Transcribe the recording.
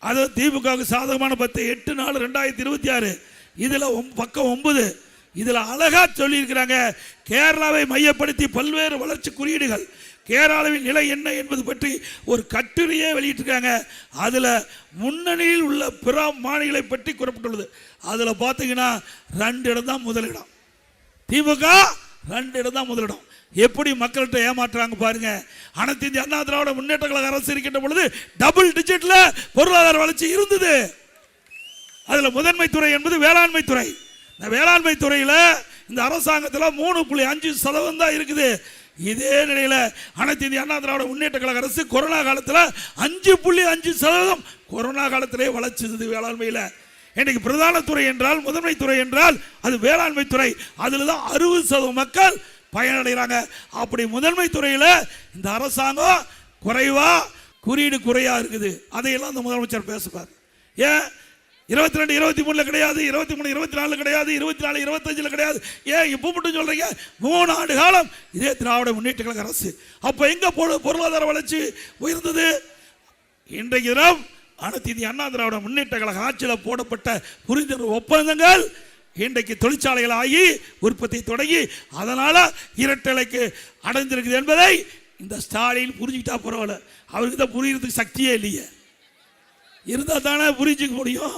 அது திமுகவுக்கு சாதகமான 8/4/2026. இதில் பக்கம் 9 இதில் அழகா சொல்லியிருக்கிறாங்க. கேரளாவை மையப்படுத்தி பல்வேறு வளர்ச்சி குறியீடுகள், கேரளாவின் நிலை என்ன என்பது பற்றி ஒரு கட்டுரையே வெளியிட்டிருக்காங்க. அதில் முன்னணியில் உள்ள பிற மாநிலங்களை பற்றி கூறப்பட்டுள்ளது. அதில் பார்த்தீங்கன்னா 2 இடம் தான் முதலிடம். திமுக 2 இடம் தான் முதலிடம். எப்படி மக்கள்கிட்ட ஏமாற்றுறாங்க பாருங்க. அனைத்து இந்திய அண்ணா திராவிட முன்னேற்ற கழக அரசு இருக்கின்ற பொழுது டபுள் டிஜிட்ல பொருளாதார வளர்ச்சி இருந்தது. அதில் முதன்மை துறை என்பது வேளாண்மை துறை. இந்த வேளாண்மை துறையில் இந்த அரசாங்கத்தில் 3.5% தான் இருக்குது. இதே நிலையில் அனைத்து இந்திய அண்ணா திராவிட முன்னேற்ற கழக அரசு கொரோனா காலத்தில் 5.5% கொரோனா காலத்திலே வளர்ச்சிது வேளாண்மையில். இன்னைக்கு பிரதான துறை என்றால், முதன்மை துறை என்றால் அது வேளாண்மை துறை. அதில் தான் 60% மக்கள் பயனடைகிறாங்க. அப்படி முதன்மை துறையில் இந்த அரசாங்கம் குறைவா, குறியீடு குறையா இருக்குது. அதையெல்லாம் அந்த முதலமைச்சர் பேசுவார். ஏன் 22, 23 கிடையாது, 23, 24 கிடையாது, 24, 25 கிடையாது, ஏன் இப்போ மட்டும் சொல்றீங்க? 3 ஆண்டு காலம் இதே திராவிட முன்னேற்ற கழக அரசு. அப்ப எங்க பொருளாதார வளர்ச்சி உயர்ந்தது? இன்றைக்கு தினம் அனைத்து இந்திய அண்ணா திராவிட முன்னேற்ற கழக ஆட்சியில் போடப்பட்ட புரிந்துணர்வு ஒப்பந்தங்கள் இன்றைக்கு தொழிற்சாலைகள் ஆகி உற்பத்தி தொடங்கி அதனால இரட்டலைக்கு அடைந்திருக்குது என்பதை இந்த ஸ்டாலின் புரிஞ்சுக்கிட்டா பரவாயில்ல. அவருக்கு தான் புரியறதுக்கு சக்தியே இல்லையே. இருந்தால் தானே புரிஞ்சுக்க முடியும்.